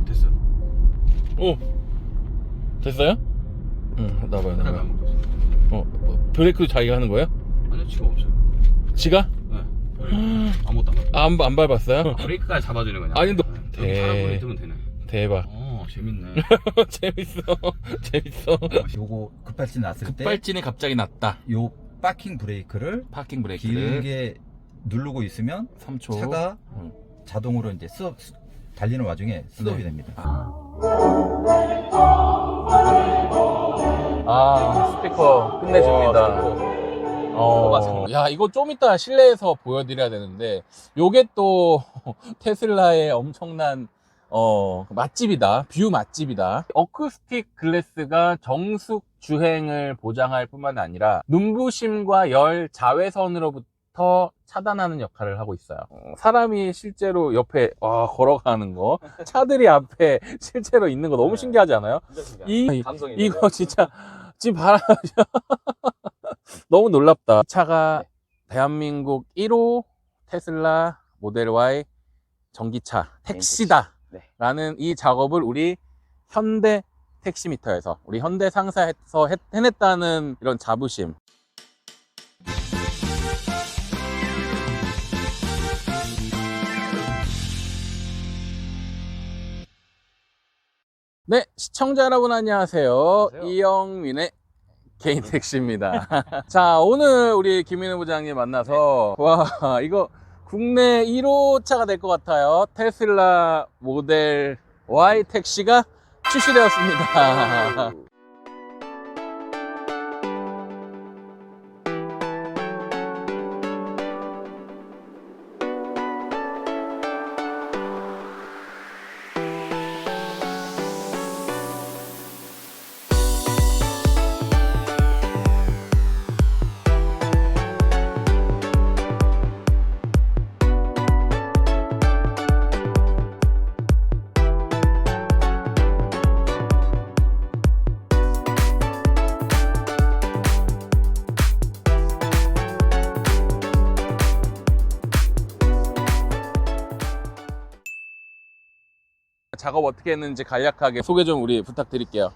됐어요. 오 됐어요? 응 나봐요 하나도 나봐요. 안 먹었어요. 브레이크도 자기가 하는 거예요? 아니요, 지금 없어요. 지가? 네. 아무것도 안 먹었어요. 안 밟았어요? 브레이크까지 잡아주는 거냐? 아니, 너- 여기 파란 불이 뜨면 되네. 대박. 재밌네. 재밌어 재밌어. 요거 급발진 났을 때 급발진이 갑자기 났다. 요 파킹 브레이크를 파킹 브레이크를 길게 누르고 있으면 3초 차가 응. 자동으로 이제 달리는 와중에 스톱이 네. 됩니다. 스피커 끝내줍니다. 뽑아서. 야 이거 좀 이따 실내에서 보여드려야 되는데 요게 또 테슬라의 엄청난 맛집이다. 뷰 맛집이다. 어쿠스틱 글래스가 정숙 주행을 보장할 뿐만 아니라 눈부심과 열 자외선으로부터 차단하는 역할을 하고 있어요. 사람이 실제로 옆에 걸어가는 거, 차들이 앞에 실제로 있는 거 너무 신기하지 않아요? 이거 진짜 지금 너무 놀랍다. 이 차가 대한민국 1호 테슬라 모델 Y 전기차 택시다 라는 이 작업을 우리 현대 택시미터에서 우리 현대 상사에서 해냈다는 이런 자부심. 네, 시청자 여러분 안녕하세요. 이영민의 개인 택시입니다. 자, 오늘 우리 김민우 부장님 만나서 와 이거 국내 1호 차가 될 것 같아요. 테슬라 모델 Y 택시가 출시되었습니다. 작업 어떻게 했는지 간략하게 소개 좀 우리 부탁드릴게요.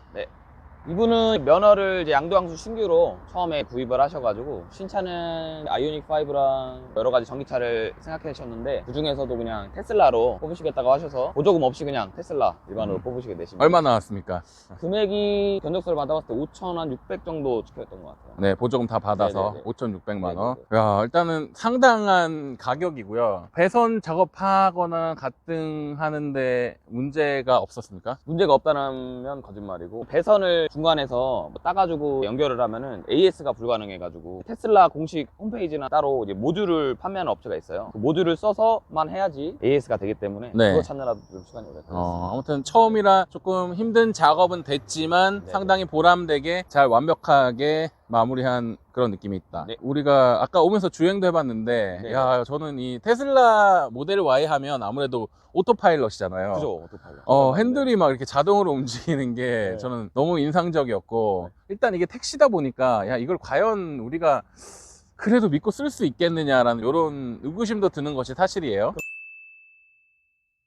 이분은 면허를 이제 양도양수 신규로 처음에 구입을 하셔가지고 신차는 아이오닉 5랑 여러 가지 전기차를 생각하셨는데 그 중에서도 그냥 테슬라로 뽑으시겠다고 하셔서 보조금 없이 그냥 테슬라 일반으로 뽑으시게 되십니다. 얼마 나왔습니까? 금액이 견적서를 받아봤을 때 5,600 정도 찍혀있던 것 같아요. 네, 보조금 다 받아서 네네네. 5,600만 원. 네네네. 야, 일단은 상당한 가격이고요. 배선 작업하거나 가등하는데 문제가 없었습니까? 문제가 없다면 거짓말이고 배선을 중간에서 따가지고 연결을 하면은 AS가 불가능해가지고 테슬라 공식 홈페이지나 따로 이제 모듈을 판매하는 업체가 있어요. 그 모듈을 써서만 해야지 AS가 되기 때문에 네. 그거 찾느라도 좀 시간이 오래 걸렸어요. 아무튼 처음이라 조금 힘든 작업은 됐지만 네네. 상당히 보람되게 잘 완벽하게 마무리한 그런 느낌이 있다. 네. 우리가 아까 오면서 주행도 해봤는데 네네. 야 저는 이 테슬라 모델 Y 하면 아무래도 오토파일럿이잖아요. 그죠, 오토파일럿. 핸들이 막 이렇게 자동으로 움직이는 게 네. 저는 너무 인상적이었고 일단 이게 택시다 보니까 야 이걸 과연 우리가 그래도 믿고 쓸 수 있겠느냐라는 이런 의구심도 드는 것이 사실이에요.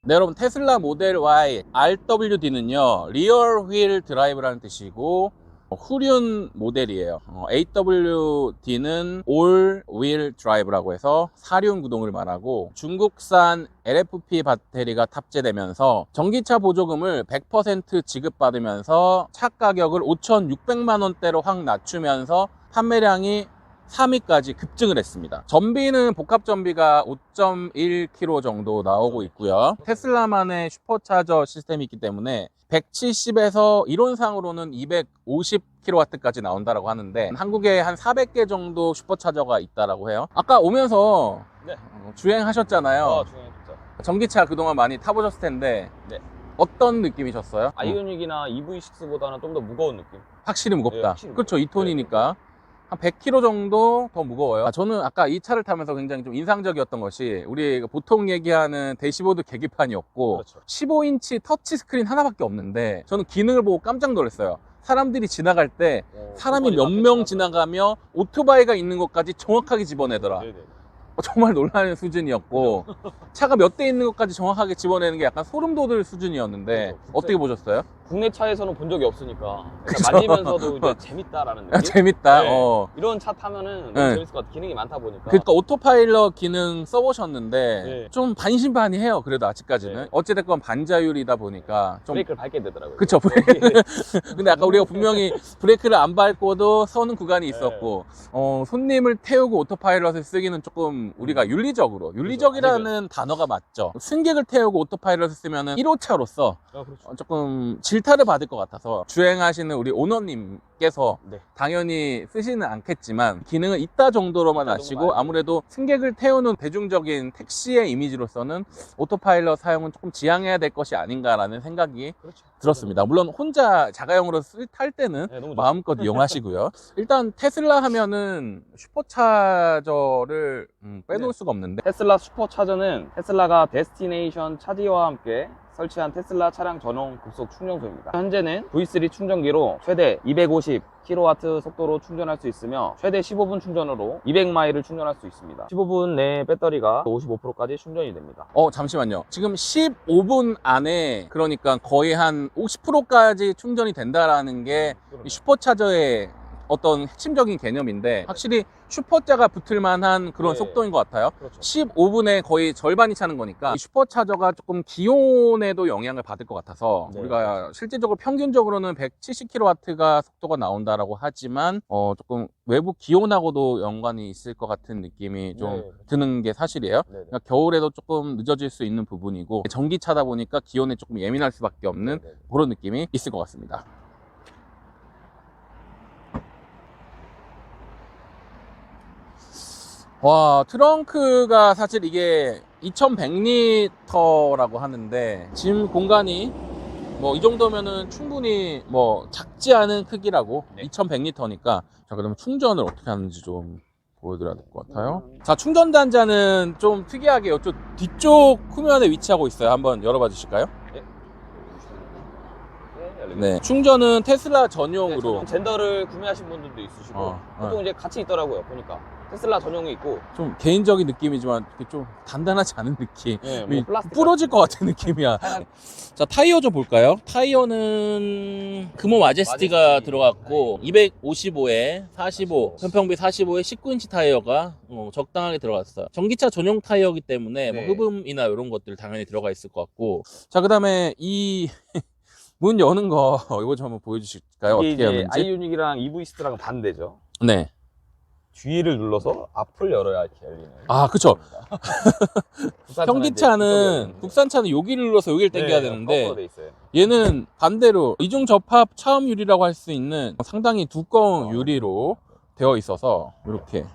네, 여러분 테슬라 모델 Y RWD는요 리얼 휠 드라이브라는 뜻이고 후륜 모델이에요. AWD는 올 휠 드라이브라고 해서 사륜 구동을 말하고 중국산 LFP 배터리가 탑재되면서 전기차 보조금을 100% 지급받으면서 차 가격을 5,600만 원대로 확 낮추면서 판매량이 3위까지 급증을 했습니다. 전비는 복합 전비가 5.1kg 정도 나오고 있고요. 테슬라만의 슈퍼차저 시스템이 있기 때문에 170에서 이론상으로는 250kW까지 나온다고 하는데 한국에 한 400개 정도 슈퍼차저가 있다고 해요. 아까 오면서 네. 주행하셨잖아요. 중요했죠. 전기차 그동안 많이 타보셨을 텐데 네. 어떤 느낌이셨어요? 아이오닉이나 EV6보다는 좀 더 무거운 느낌. 확실히 무겁다. 네, 확실히 그렇죠. 무거워요. 2톤이니까. 한 100kg 정도 더 무거워요. 저는 아까 이 차를 타면서 굉장히 좀 인상적이었던 것이 우리 보통 얘기하는 대시보드 계기판이 없고 그렇죠. 15인치 터치 스크린 하나밖에 없는데 저는 기능을 보고 깜짝 놀랐어요. 사람들이 지나갈 때 사람이 몇 명 지나가며 오토바이가 있는 것까지 정확하게 집어내더라. 네네. 정말 놀라는 수준이었고 차가 몇 대 있는 것까지 정확하게 집어내는 게 약간 소름 돋을 수준이었는데 그렇죠. 어떻게 보셨어요? 국내 차에서는 본 적이 없으니까 그쵸. 만지면서도 이제 재밌다라는 느낌? 재밌다. 네. 이런 차 타면은 너무 네. 재밌을 것 같아. 기능이 많다 보니까. 그러니까 오토파일럿 기능 써보셨는데 네. 좀 반신반의해요. 그래도 아직까지는 네. 어찌됐건 반자율이다 보니까 좀 브레이크를 밟게 되더라고요. 그쵸. 근데 아까 우리가 분명히 브레이크를 안 밟고도 서는 구간이 있었고 손님을 태우고 오토파일럿을 쓰기는 조금 우리가 윤리적이라는 단어가 맞죠. 승객을 태우고 오토파일럿을 쓰면은 1호차로서 그렇죠. 조금 질타를 받을 것 같아서 주행하시는 우리 오너님께서 네. 당연히 쓰지는 않겠지만 기능은 있다 정도로만 있다 아시고 정도만 아무래도 승객을 태우는 대중적인 택시의 이미지로서는 오토파일럿 사용은 조금 지양해야 될 것이 아닌가라는 생각이 그렇죠. 들었습니다. 물론 혼자 자가용으로 탈 때는 네, 너무 마음껏 이용하시고요. 일단 테슬라 하면은 슈퍼차저를 빼놓을 네. 수가 없는데 테슬라 슈퍼차저는 테슬라가 데스티네이션 차지와 함께 설치한 테슬라 차량 전용 급속 충전소입니다. 현재는 V3 충전기로 최대 250kW 속도로 충전할 수 있으며 최대 15분 충전으로 200마일을 충전할 수 있습니다. 15분 내에 배터리가 55%까지 충전이 됩니다. 잠시만요. 지금 15분 안에 그러니까 거의 한 50%까지 충전이 된다라는 게 이 슈퍼차저의 어떤 핵심적인 개념인데 확실히 슈퍼차가 붙을 만한 그런 네. 속도인 것 같아요. 그렇죠. 15분에 거의 절반이 차는 거니까 이 슈퍼차저가 조금 기온에도 영향을 받을 것 같아서 네. 우리가 실질적으로 평균적으로는 170kW가 속도가 나온다라고 하지만 조금 외부 기온하고도 연관이 있을 것 같은 느낌이 좀 네. 드는 게 사실이에요. 네네. 그러니까 겨울에도 조금 늦어질 수 있는 부분이고 전기차다 보니까 기온에 조금 예민할 수밖에 없는 네네. 그런 느낌이 있을 것 같습니다. 와, 트렁크가 사실 이게 2100리터라고 하는데 짐 공간이 뭐 이 정도면은 충분히 뭐 작지 않은 크기라고. 네. 2100리터니까 자, 그러면 충전을 어떻게 하는지 좀 보여드려야 될 것 같아요. 자, 충전 단자는 좀 특이하게 이쪽 뒤쪽 후면에 위치하고 있어요. 한번 열어봐 주실까요? 네, 충전은 테슬라 전용으로. 네, 젠더를 구매하신 분들도 있으시고 보통 이제 같이 있더라고요. 보니까 테슬라 전용이 있고 좀 개인적인 느낌이지만 좀 단단하지 않은 느낌. 네, 뭐 플라스틱 부러질 것 같은 느낌이야. 자, 타이어 좀 볼까요? 타이어는 금호 마제스티가 마제스티. 들어갔고 255에 45 편평비 45에 19인치 타이어가 적당하게 들어갔어요. 전기차 전용 타이어이기 때문에 네. 뭐 흡음이나 이런 것들 당연히 들어가 있을 것 같고. 자, 그다음에 이 문 여는 거 이거 좀 한번 보여주실까요? 이게 어떻게 이제 하는지? 아이오닉이랑 EV6랑 반대죠. 네. 뒤를 눌러서 앞을 열어야 이렇게 열리는. 아, 그쵸. 국산차는 현기차는 이제 국산차는 여기를 눌러서 여기를 당겨야 네, 되는데 거꾸로 돼 있어요. 얘는 반대로 이중 접합 차음 유리라고 할 수 있는 상당히 두꺼운 유리로 되어 있어서 이렇게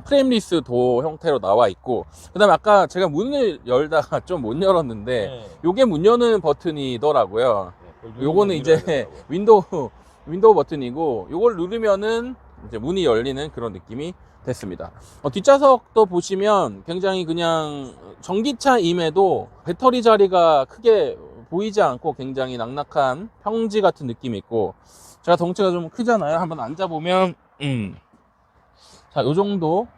프레임리스 도 형태로 나와 있고, 그 다음에 아까 제가 문을 열다가 좀 못 열었는데 네. 요게 문 여는 버튼이더라고요. 그걸 요거는 누르면 이제 밀어야 윈도우 버튼이고 요걸 누르면은 이제 문이 열리는 그런 느낌이 됐습니다. 뒷좌석도 보시면 굉장히 그냥 전기차임에도 배터리 자리가 크게 보이지 않고 굉장히 낙낙한 평지 같은 느낌이 있고, 제가 덩치가 좀 크잖아요. 한번 앉아보면 자, 요 정도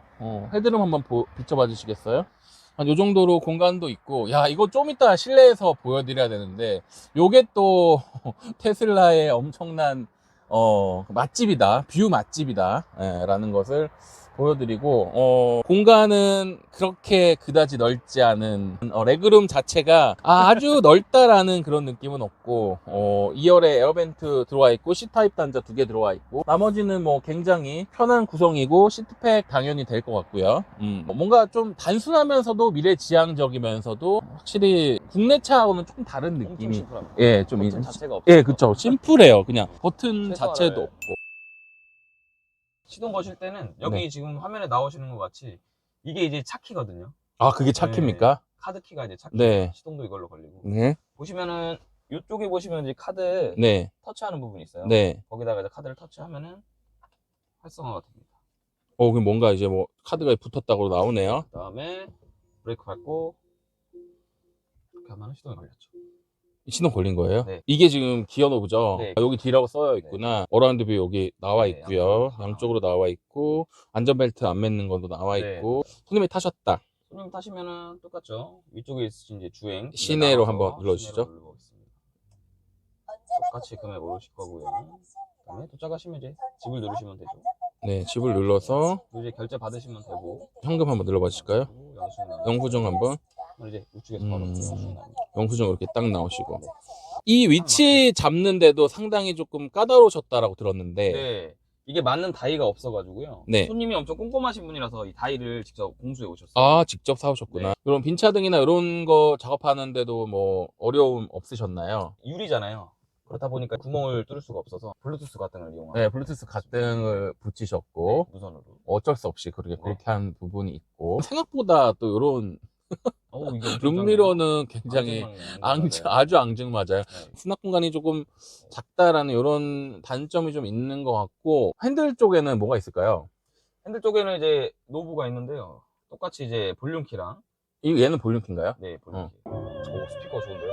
헤드룸 한번 비춰봐 주시겠어요? 한 요 정도로 공간도 있고, 야, 이거 좀 이따 실내에서 보여드려야 되는데 요게 또 테슬라의 엄청난 맛집이다, 뷰 맛집이다 라는 것을 보여드리고, 공간은 그렇게 그다지 넓지 않은, 레그룸 자체가 아주 넓다라는 그런 느낌은 없고, 2열에 에어벤트 들어와 있고 C타입 단자 2개 들어와 있고, 나머지는 뭐 굉장히 편한 구성이고 시트팩 당연히 될 것 같고요. 뭔가 좀 단순하면서도 미래지향적이면서도 확실히 국내 차하고는 조금 다른 엄청 느낌이, 심플합니다. 예, 좀 버튼 자체가 없어요. 예, 그쵸. 심플해요. 그냥 버튼 최소한을- 자체도 없고. 시동 거실 때는 여기 네. 지금 화면에 나오시는 것 같이 이게 이제 차키거든요. 아, 그게 차키입니까? 카드키가 이제 차키. 네. 시동도 이걸로 걸리고. 네. 보시면은 이쪽에 보시면 이제 카드 네. 터치하는 부분이 있어요. 네. 거기다가 이제 카드를 터치하면은 활성화가 됩니다. 그럼 뭔가 이제 뭐 카드가 붙었다고 나오네요. 그 다음에 브레이크 밟고 이렇게 하면 시동이 걸렸죠. 시동 걸린 거예요? 네. 이게 지금 기어 노브죠? 네. 여기 D라고 써여 있구나. 어라운드 뷰 여기 나와 네, 있고요. 양쪽으로 양쪽으로 나와 있고 안전벨트 안 맺는 것도 나와 네. 있고 손님이 타셨다. 손님 타시면은 똑같죠. 위쪽에 있으신 이제 주행 시내로 나가서 한번 눌러주시죠. 시내로 눌러보겠습니다. 똑같이 금액 오르실 거고요. 그다음에 도착하시면 이제 집을 누르시면 되죠. 네, 집을 눌러서 이제 결제 받으시면 되고 현금 한번 눌러봐 주실까요? 영수증 나오고 영수증 한번. 이제 우측에서 바로 영수증 나옵니다. 영수증 이렇게 딱 나오시고. 이 위치 잡는데도 상당히 조금 까다로우셨다라고 들었는데 네. 이게 맞는 다이가 없어가지고요. 네. 손님이 엄청 꼼꼼하신 분이라서 이 다이를 직접 공수해 오셨어요. 아, 직접 사오셨구나. 네. 그럼 빈차등이나 이런 거 작업하는데도 뭐 어려움 없으셨나요? 유리잖아요. 그렇다 보니까 구멍을 뚫을 수가 없어서 블루투스 가등을 이용하고 네, 블루투스 가등을 붙이셨고 무선으로. 어쩔 수 없이 네. 그렇게 한 부분이 있고 생각보다 또 이런 이게 엄청 룸미러는 굉장히 아주 앙증맞아요. 네. 수납 공간이 조금 작다라는 이런 단점이 좀 있는 것 같고 핸들 쪽에는 뭐가 있을까요? 핸들 쪽에는 이제 노브가 있는데요. 똑같이 이제 볼륨키랑 얘는 볼륨키인가요? 네 볼륨키. 오 스피커 좋은데요?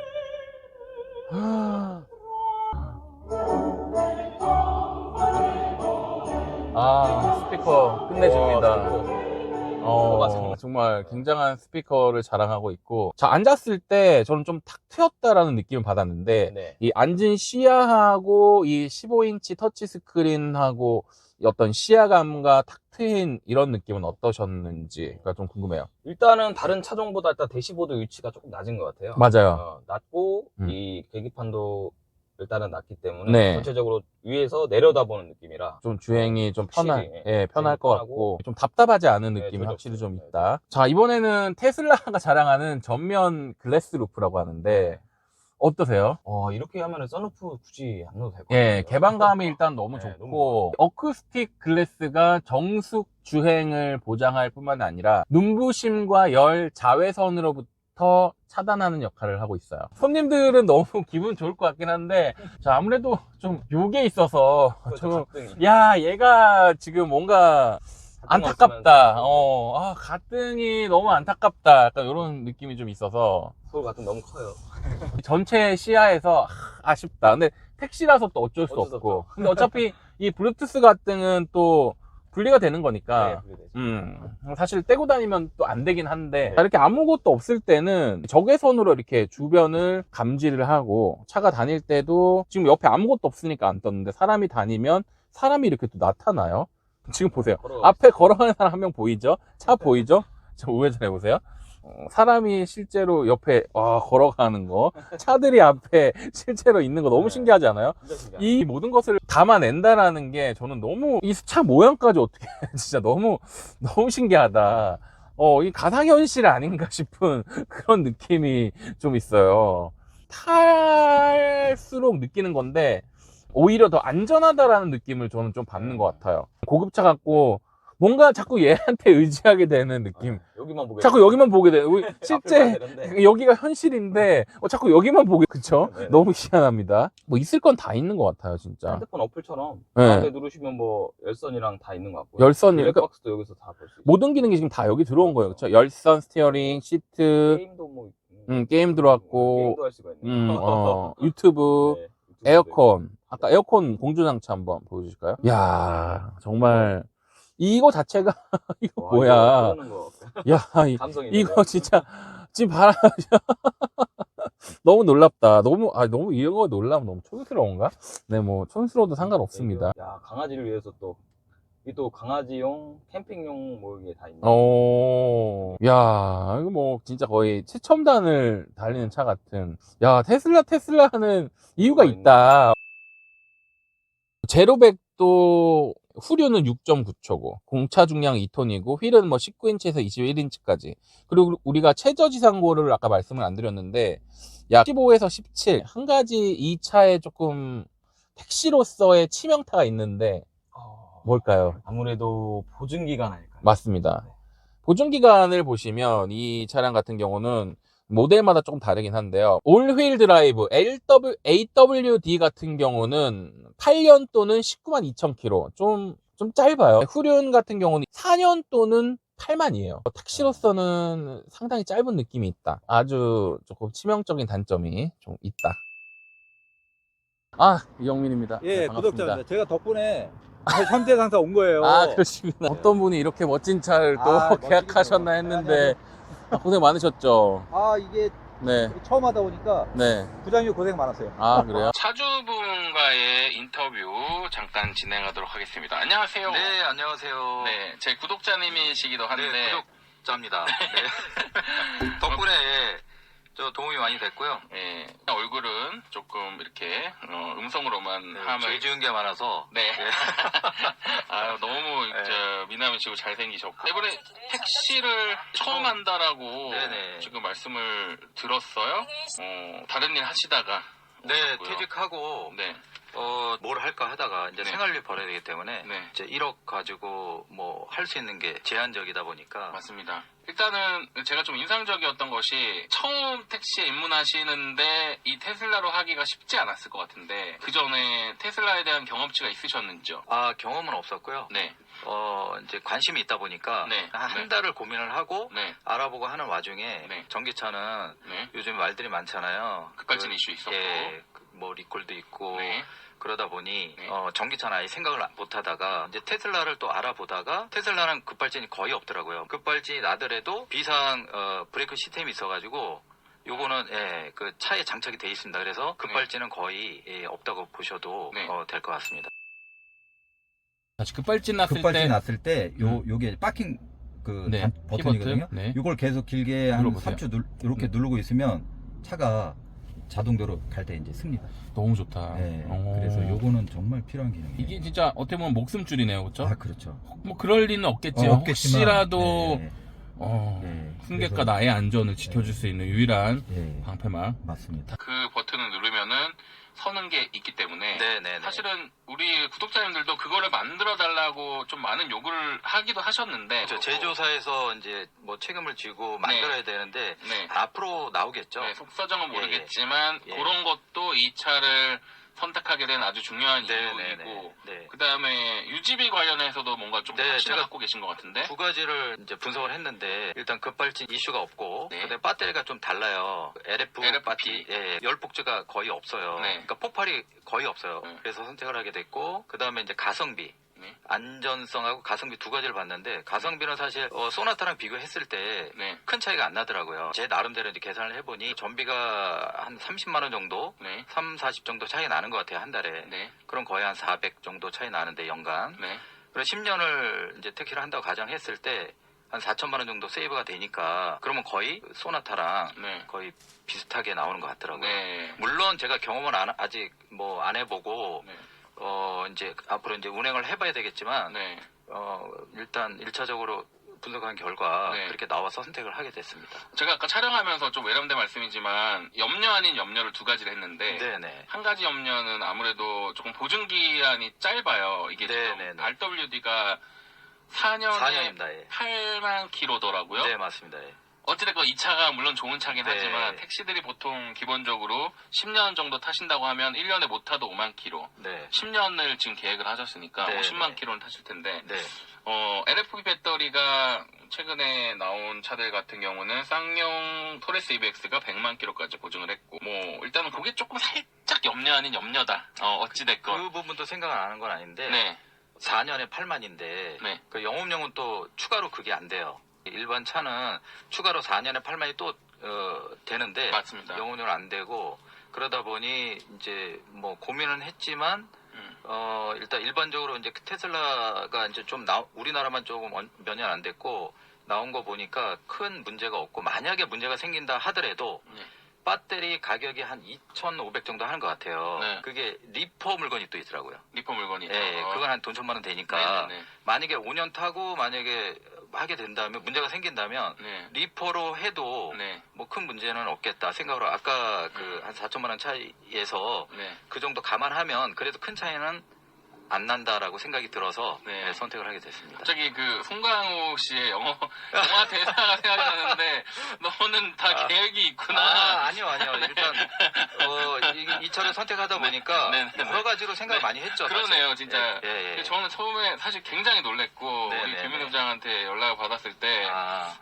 아, 스피커 끝내줍니다. 스피커. 정말 굉장한 스피커를 자랑하고 있고, 자, 앉았을 때 저는 좀 탁 트였다라는 느낌을 받았는데, 네. 이 앉은 시야하고 이 15인치 터치 스크린하고 어떤 시야감과 탁 트인 이런 느낌은 어떠셨는지가 좀 궁금해요. 일단은 다른 차종보다 일단 대시보드 위치가 조금 낮은 것 같아요. 맞아요. 낮고 음. 이 계기판도 일단은 낮기 때문에 네. 전체적으로 위에서 내려다보는 느낌이라 좀 주행이 좀 확실히, 편할 것 편하고, 같고, 좀 답답하지 않은 네, 느낌이 전혀 확실히 없어요. 좀 네. 있다. 자, 이번에는 테슬라가 자랑하는 전면 글래스 루프라고 하는데, 어떠세요? 이렇게 하면은 썬루프 굳이 안 넣어도 될 것 같아요. 예, 개방감이 일단 너무 네, 좋고, 어쿠스틱 글래스가 정숙 주행을 보장할 뿐만 아니라, 눈부심과 열 자외선으로부터 차단하는 역할을 하고 있어요. 손님들은 너무 기분 좋을 것 같긴 한데, 자, 아무래도 좀 요게 있어서, 좀, 야, 얘가 지금 뭔가 안타깝다. 가등이 너무 안타깝다. 약간 이런 느낌이 좀 있어서, 서울 같은 너무 커요. 전체 시야에서 아쉽다. 근데 택시라서 또 어쩔 수 어쩔 수 없고. 없죠. 근데 어차피 이 블루투스 같은 또 분리가 되는 거니까. 네, 분리되죠. 사실 떼고 다니면 또 안 되긴 한데. 네. 이렇게 아무것도 없을 때는 적외선으로 이렇게 주변을 감지를 하고 차가 다닐 때도 지금 옆에 아무것도 없으니까 안 떴는데 사람이 다니면 사람이 이렇게 또 나타나요. 지금 보세요. 앞에 걸어가는 사람 한 명 보이죠? 차 보이죠? 저 우회전 해보세요. 사람이 실제로 옆에 걸어가는 거, 차들이 앞에 실제로 있는 거 너무 네. 신기하지 않아요? 이 모든 것을 담아낸다라는 게 저는 너무 이 차 모양까지 어떻게 진짜 너무 신기하다. 이 가상현실 아닌가 싶은 그런 느낌이 좀 있어요. 탈수록 느끼는 건데 오히려 더 안전하다라는 느낌을 저는 좀 받는 것 같아요. 고급차 같고 뭔가 자꾸 얘한테 의지하게 되는 느낌. 여기만 보게 자꾸 여기만 보게 돼. 실제 여기가 현실인데 자꾸 여기만 보게, 그쵸? 네. 너무 희한합니다. 뭐 있을 건 다 있는 것 같아요, 진짜. 핸드폰 어플처럼 네. 앞에 누르시면 뭐 열선이랑 다 있는 것 같고요. 열선이, 그러니까 블랙박스도 여기서 다 볼 수 있어요. 모든 기능이 지금 다 여기 들어온 거예요, 그쵸? 열선, 스티어링, 시트, 게임도 뭐 게임 들어왔고, 게임도 할 수가 있네요. 유튜브, 네, 유튜브도 에어컨. 아까 에어컨 공조장치 한번 보여주실까요? 이야, 정말 이거 자체가 이거 있고. 뭐야? 이거 거. 야, 감성이 이거 진짜 지금 봐라. 너무 놀랍다. 너무 이거 놀라면 너무 촌스러운가? 네, 뭐 촌스러워도 상관없습니다. 야, 강아지를 위해서 또 이게 또 강아지용, 캠핑용 뭐 이게 다 있네. 야, 이거 뭐 진짜 거의 최첨단을 달리는 차 같은. 야, 테슬라는 이유가 있다. 제로백도 후륜은 6.9초고 공차 중량 2톤이고 휠은 뭐 19인치에서 21인치까지. 그리고 우리가 최저지상고를 아까 말씀을 안 드렸는데 약 15에서 17. 한 가지 이 차에 조금 택시로서의 치명타가 있는데 뭘까요? 아무래도 보증기간 아닐까요? 맞습니다. 보증기간을 보시면 이 차량 같은 경우는 모델마다 조금 다르긴 한데요. 올휠 드라이브 AWD 같은 경우는 8년 또는 19만 2천 킬로. 좀 짧아요. 후륜 같은 경우는 4년 또는 8만이에요. 택시로서는 상당히 짧은 느낌이 있다. 아주 조금 치명적인 단점이 좀 있다. 아, 이영민입니다. 예, 네, 반갑습니다. 구독자입니다. 제가 덕분에 현대상사 온 거예요. 아, 그러시구나. 어떤 분이 이렇게 멋진 차를 또 멋지겠죠. 계약하셨나 했는데 고생 많으셨죠? 아, 이게 네, 처음 하다 보니까 네. 부장님 고생 많았어요. 아, 그래요? 차주분과의 인터뷰 잠깐 진행하도록 하겠습니다. 안녕하세요. 네, 안녕하세요. 네, 제 구독자님이시기도 한데. 네, 구독자입니다. 네. 덕분에 예, 저 도움이 많이 됐고요. 예, 얼굴은 조금 이렇게 음성으로만 네, 하면 죄 지은 게 많아서 네. 네. 아유, 너무 네. 미남이시고 잘생기셨고 이번에 택시를 처음 한다라고 네네. 지금 말씀을 들었어요. 다른 일 하시다가 네, 오셨고요. 퇴직하고 네, 뭘 할까 하다가 이제 네. 생활비 벌어야 되기 때문에 네. 이제 1억 가지고 뭐 할 수 있는 게 제한적이다 보니까 맞습니다. 일단은 제가 좀 인상적이었던 것이 처음 택시에 입문하시는데 이 테슬라로 하기가 쉽지 않았을 것 같은데 그 전에 테슬라에 대한 경험치가 있으셨는지요? 경험은 없었고요. 네, 이제 관심이 있다 보니까 네. 한 네. 달을 고민을 하고 네, 알아보고 하는 와중에 네. 전기차는 네. 요즘 말들이 많잖아요. 급발진 이슈 있었고. 예, 뭐 리콜도 있고 네. 그러다 보니 네. 전기차는 아예 생각을 못 하다가 이제 테슬라를 또 알아보다가 테슬라는 급발진이 거의 없더라고요. 급발진이 나더라도 비상 브레이크 시스템이 있어가지고 요거는 예, 그 차에 장착이 돼 있습니다. 그래서 급발진은 거의 없다고 보셔도 네. 될 것 같습니다. 다시 급발진 났을 급발진 때 났을 때 요게 파킹 그 네, 버튼이거든요. 키버튼. 네. 요걸 계속 길게 한 눌러보세요. 3초 이렇게 누르고 있으면 차가 자동대로 갈 때 이제 씁니다. 너무 좋다. 네, 오. 그래서 요거는 정말 필요한 기능이에요. 이게 진짜 어떻게 보면 목숨줄이네요, 그렇죠? 아, 그렇죠. 뭐 그럴 리는 없겠지요. 없겠지만, 혹시라도 네, 승객과 그래서- 나의 안전을 지켜줄 수 있는 유일한 예, 방패막. 맞습니다. 그 버튼을 누르면은 서는 게 있기 때문에 네네네. 사실은 우리 구독자님들도 그거를 만들어 달라고 좀 많은 요구를 하기도 하셨는데 그렇죠. 제조사에서 이제 뭐 책임을 지고 만들어야 되는데 네. 앞으로 나오겠죠. 네, 속사정은 예, 모르겠지만 예. 그런 것도 이 차를 선택하게 된 아주 중요한 네네네. 이유이고 네. 그 다음에 유지비 관련해서도 뭔가 좀 네, 확신을 제가 갖고 계신 것 같은데 두 가지를 이제 분석을 했는데 일단 급발진 이슈가 없고 네. 근데 배터리가 좀 달라요. LFP LFP. 열폭제가 거의 없어요. 네. 그러니까 폭발이 거의 없어요. 네. 그래서 선택을 하게 됐고 그 다음에 이제 가성비. 네. 안전성하고 가성비 두 가지를 봤는데 가성비는 사실 소나타랑 비교했을 때 네. 큰 차이가 안 나더라고요. 제 나름대로 이제 계산을 해보니 전비가 한 30만 원 정도, 네. 40 정도 차이 나는 것 같아요 한 달에. 네. 그럼 거의 한 400 정도 차이 나는데 연간. 네. 그래서 10년을 이제 택시를 한다고 가정했을 때 한 4천만 원 정도 세이브가 되니까 그러면 거의 소나타랑 네. 거의 비슷하게 나오는 것 같더라고요. 네. 물론 제가 경험은 아직 뭐 안 해보고 네. 이제 앞으로 이제 운행을 해봐야 되겠지만 네. 일단 1차적으로 분석한 결과 네. 그렇게 나와서 선택을 하게 됐습니다. 제가 아까 촬영하면서 좀 외람된 말씀이지만 염려 아닌 염려를 두 가지를 했는데 네네. 한 가지 염려는 아무래도 조금 보증기한이 짧아요. 이게 네네네. 지금 RWD가 4년에 4년입니다. 예. 8만 킬로더라고요. 네, 맞습니다. 예. 어찌됐건 이 차가 물론 좋은 차긴 네. 하지만 택시들이 보통 기본적으로 10년 정도 타신다고 하면 1년에 못 타도 5만 킬로. 네. 10년을 지금 계획을 하셨으니까 네, 50만 네. 킬로는 타실 텐데 네. LFP 배터리가 최근에 나온 차들 같은 경우는 쌍용 토레스 EVX가 100만 킬로까지 보증을 했고 뭐 일단은 그게 조금 살짝 염려 아닌 염려다. 어찌됐건 그 부분도 생각을 안 하는 건 아닌데 네. 4년에 8만인데 네. 그 영업용은 또 추가로 그게 안 돼요. 일반 차는 추가로 4년에 8만이 또 되는데 맞습니다. 영업용은 안 되고 그러다 보니 이제 뭐 고민은 했지만 일단 일반적으로 이제 테슬라가 이제 좀 우리나라만 조금 몇 년 안 됐고 나온 거 보니까 큰 문제가 없고 만약에 문제가 생긴다 하더라도 네. 배터리 가격이 한 2,500 정도 하는 것 같아요. 네. 그게 리퍼 물건이 또 있더라고요. 리퍼 물건이 있죠. 예, 그건 한 돈 천만 원 되니까 네네네. 만약에 5년 타고 만약에 하게 된다면 문제가 생긴다면 네. 리퍼로 해도 네. 뭐 큰 문제는 없겠다 생각으로 아까 그 한 4천만 원 차이에서 네. 그 정도 감안하면 그래도 큰 차이는 안 난다라고 생각이 들어서 네. 선택을 하게 됐습니다. 갑자기 그 송강호 씨의 영화 대사가 생각이 나는데 너는 다 계획이 있구나. 아니요. 일단 이 차를 선택하다 보니까 네, 네, 여러 가지로 생각을 네. 많이 했죠. 그러네요, 사실. 진짜. 예, 예. 저는 처음에 사실 굉장히 놀랬고 네, 우리 네, 김민우 네. 부장한테 연락을 받았을 때 아,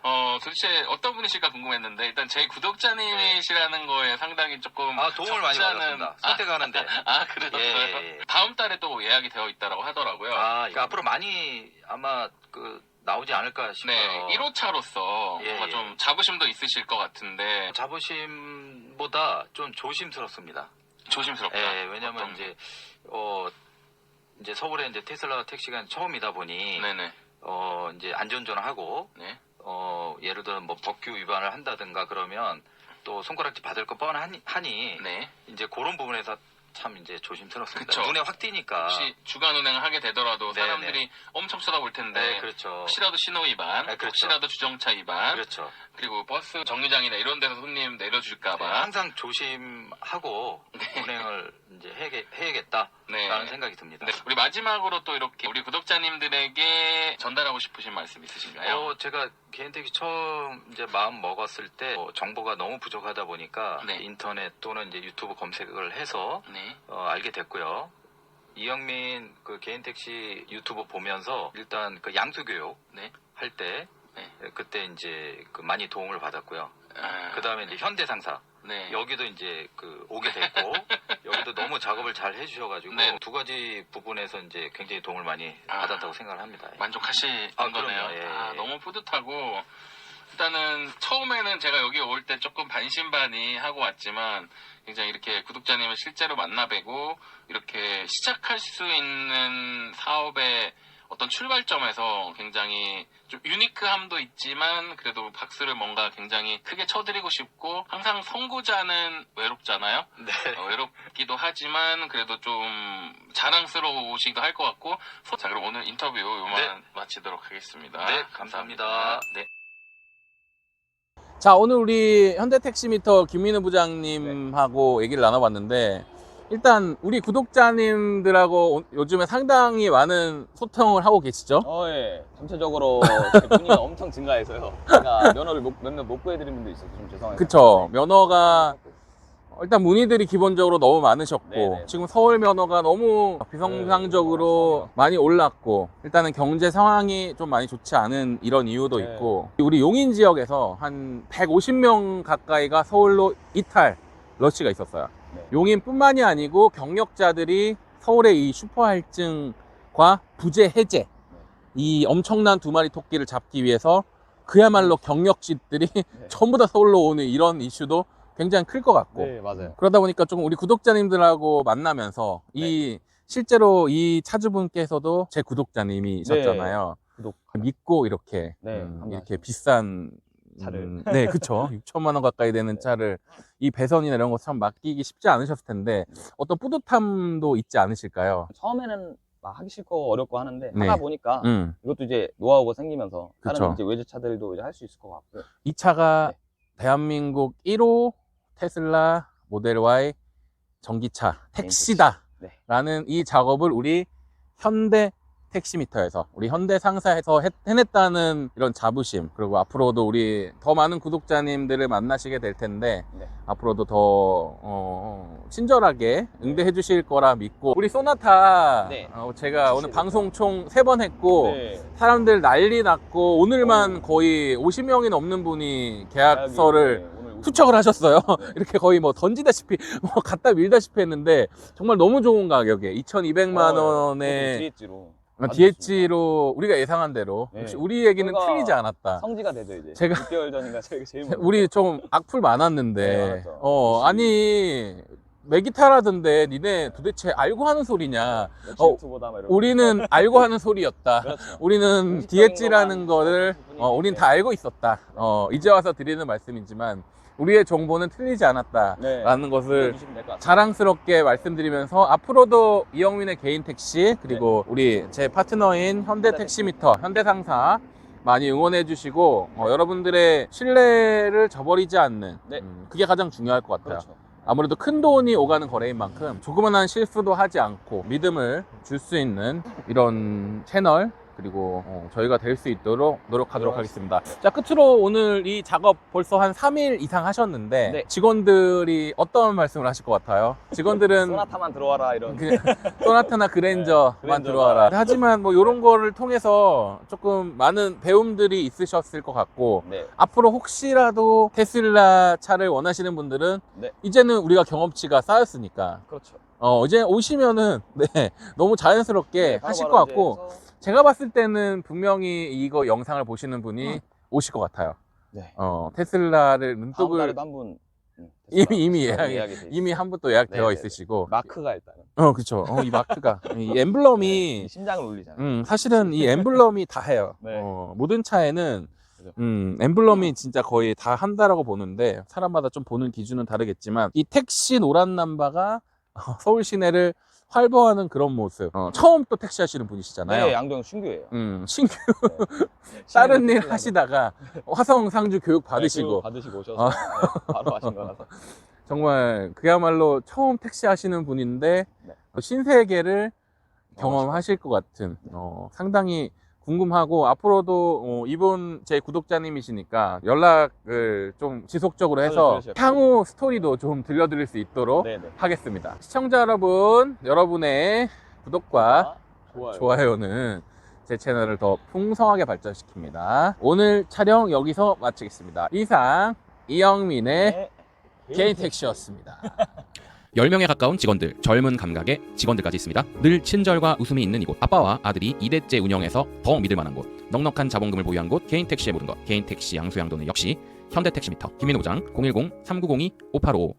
도대체 어떤 분이실까 궁금했는데 일단 제 구독자님이시라는 거에 상당히 조금 도움을 많이 적지 않은- 받았습니다. 선택하는데. 그러셨어요? 예, 예. 다음 달에 또 예약이 되어 있다고 하더라고요. 그러니까 앞으로 많이 아마 나오지 않을까 싶어요. 네, 1호차로서 예, 뭔가 예. 좀 자부심도 있으실 것 같은데 자부심보다 좀 조심스럽습니다. 조심스럽다. 예, 왜냐면 어떤- 이제 서울에 이제 테슬라 택시가 처음이다 보니 네네. 이제 안전운전을 하고 네. 예를 들어 뭐 법규 위반을 한다든가 그러면 또 손가락질 받을 거 뻔하니 네. 이제 그런 부분에서 참 이제 조심스럽습니다. 그쵸. 눈에 확 띄니까. 혹시 주간 운행을 하게 되더라도 네, 사람들이 엄청 쳐다볼 텐데 네, 그렇죠. 혹시라도 신호 위반, 네, 그렇죠. 혹시라도 주정차 위반, 그렇죠. 그리고 버스 정류장이나 이런 데서 손님 네, 내려줄까봐. 항상 조심하고 운행을 이제 해야겠다라는 네. 생각이 듭니다. 네. 우리 마지막으로 또 이렇게 우리 구독자님들에게 전달하고 싶으신 말씀 있으신가요? 제가 개인택시 처음 이제 마음 먹었을 때 정보가 너무 부족하다 보니까 네. 인터넷 또는 이제 유튜브 검색을 해서 네. 알게 됐고요. 이영민 개인택시 유튜브 보면서 일단 양수교육 네. 할 때 네. 그때 이제 많이 도움을 받았고요. 아, 그 다음에 이제 현대상사 네. 여기도 이제 오게 됐고 여기도 너무 작업을 잘 해주셔가지고 네. 두 가지 부분에서 이제 굉장히 도움을 많이 아. 받았다고 생각을 합니다. 만족하신 그럼요. 거네요. 예, 예. 너무 뿌듯하고 일단은 처음에는 제가 여기 올 때 조금 반신반의 하고 왔지만 굉장히 이렇게 구독자님을 실제로 만나 뵈고 이렇게 시작할 수 있는 사업의 어떤 출발점에서 굉장히 좀 유니크함도 있지만 그래도 박수를 뭔가 굉장히 크게 쳐드리고 싶고 항상 선구자는 외롭잖아요. 네. 외롭기도 하지만 그래도 좀 자랑스러우시기도 할 것 같고 자 그럼 오늘 인터뷰 요만 네. 마치도록 하겠습니다. 네, 감사합니다. 네. 자, 오늘 우리 현대택시미터 김민우 부장님하고 얘기를 나눠봤는데, 일단 우리 구독자님들하고 요즘에 상당히 많은 소통을 하고 계시죠? 예. 전체적으로 제 문의가 엄청 증가해서요. 제가 면허를 몇몇 못 구해드린 분도 있어서 좀 죄송해요. 그쵸. 면허가 일단 문의들이 기본적으로 너무 많으셨고, 네네. 지금 서울 면허가 너무 비정상적으로 많이 올랐고, 일단은 경제 상황이 좀 많이 좋지 않은 이런 이유도 네. 있고, 우리 용인 지역에서 한 150명 가까이가 서울로 이탈 러시가 있었어요. 네. 용인뿐만이 아니고 경력자들이 서울의 이 슈퍼 할증과 부재 해제, 이 엄청난 두 마리 토끼를 잡기 위해서 그야말로 경력직들이 전부 다 서울로 오는 이런 이슈도 굉장히 클 것 같고, 네, 맞아요. 그러다 보니까 조금 우리 구독자님들하고 만나면서 실제로 이 차주분께서도 제 구독자님이셨잖아요. 구독. 믿고 이렇게 네, 이렇게 비싼 차를. 네, 그쵸. 6천만 원 가까이 되는 네. 차를 이 배선이나 이런 거 참 맡기기 쉽지 않으셨을 텐데 어떤 뿌듯함도 있지 않으실까요? 처음에는 막 하기 싫고 어렵고 하는데 네. 하다 보니까 이것도 이제 노하우가 생기면서 다른 그쵸. 이제 외제차들도 이제 할 수 있을 것 같고요. 이 차가 네. 대한민국 1호 테슬라 모델 Y 전기차 택시다 네. 라는 이 작업을 우리 현대 택시미터에서 우리 현대 상사에서 해냈다는 이런 자부심, 그리고 앞으로도 우리 더 많은 구독자님들을 만나시게 될 텐데 네. 앞으로도 더 친절하게 응대해 주실 거라 믿고, 우리 소나타 네. 제가 오늘 출시됐죠. 방송 총 3번 했고 네. 사람들 난리 났고 오늘만 거의 50명이 넘는 분이 계약서를 투척을 하셨어요. 네. 이렇게 거의 뭐 던지다시피 뭐 갖다 밀다시피 했는데 정말 너무 좋은 가격에 2,200만 원에 DH로 DH로 우리가 예상한 대로 네. 역시 우리 얘기는 저희가 틀리지 않았다. 성지가 되죠 이제. 제가 6개월 전인가 저희가 제일 먼저. 우리 좀 악플 많았는데 네, 많았죠. 아니 메기타라던데 니네 도대체 알고 하는 소리냐. 유튜브다 막 이러고. 우리는 알고 하는 소리였다. 그렇죠. 우리는 공식적인 DH라는 것만 거를 분이 우린 있는데. 다 알고 있었다. 이제 와서 드리는 말씀이지만 우리의 정보는 틀리지 않았다라는 네. 것을 해주시면 될것 같아요. 자랑스럽게 말씀드리면서 앞으로도 이영민의 개인 택시 그리고 우리 제 파트너인 현대택시미터 현대상사 많이 응원해 주시고 여러분들의 신뢰를 저버리지 않는 네. 그게 가장 중요할 것 같아요. 그렇죠. 아무래도 큰 돈이 오가는 거래인 만큼 조그만한 실수도 하지 않고 믿음을 줄 수 있는 이런 채널 그리고 저희가 될 수 있도록 노력하도록 그렇습니다. 하겠습니다. 자, 끝으로 오늘 이 작업 벌써 한 3일 이상 하셨는데 네. 직원들이 어떤 말씀을 하실 것 같아요? 직원들은 소나타만 들어와라 이런. 그냥 소나타나 그랜저만 그랜저가. 들어와라. 하지만 뭐 이런 거를 통해서 조금 많은 배움들이 있으셨을 것 같고 네. 앞으로 혹시라도 테슬라 차를 원하시는 분들은 네. 이제는 우리가 경험치가 쌓였으니까 그렇죠. 이제 오시면은 네, 너무 자연스럽게 네, 하실 바로바로 것 같고 이제 해서- 제가 봤을 때는 분명히 이거 영상을 보시는 분이 오실 것 같아요. 네. 테슬라를 다음 눈독을 달에도 한 분. 이미 예약이 예약이 돼 이미 한 분 또 예약되어 네네네. 있으시고 마크가 일단은 그쵸. 이 마크가 이 엠블럼이 심장을 울리잖아요. 사실은 이 엠블럼이 다 해요. 네. 모든 차에는 그죠. 엠블럼이 진짜 거의 다 한다라고 보는데 사람마다 좀 보는 기준은 다르겠지만 이 택시 노란 남바가 서울 시내를 활보하는 그런 모습. 처음 또 택시 하시는 분이시잖아요. 네, 양동 신규예요. 신규 네. 다른 일 신규 하시다가 화성 상주 교육 받으시고 교육 받으시고 오셔서 네, 바로 하신 거라서. 정말 그야말로 처음 택시 하시는 분인데 네. 신세계를 경험하실 것 같은 상당히 궁금하고 앞으로도 이분 제 구독자님이시니까 연락을 좀 지속적으로 해서 들으셔요. 향후 스토리도 좀 들려드릴 수 있도록 네네. 하겠습니다. 시청자 여러분, 여러분의 구독과 좋아요. 좋아요는 제 채널을 더 풍성하게 발전시킵니다. 오늘 촬영 여기서 마치겠습니다. 이상 이영민의 네. 개인 택시였습니다. 10명에 가까운 직원들, 젊은 감각의 직원들까지 있습니다. 늘 친절과 웃음이 있는 이곳. 아빠와 아들이 2대째 운영해서 더 믿을 만한 곳. 넉넉한 자본금을 보유한 곳. 개인 택시의 모든 것. 개인 택시 양수양도는 역시 현대택시미터. 김민호 부장 010-3902-5855.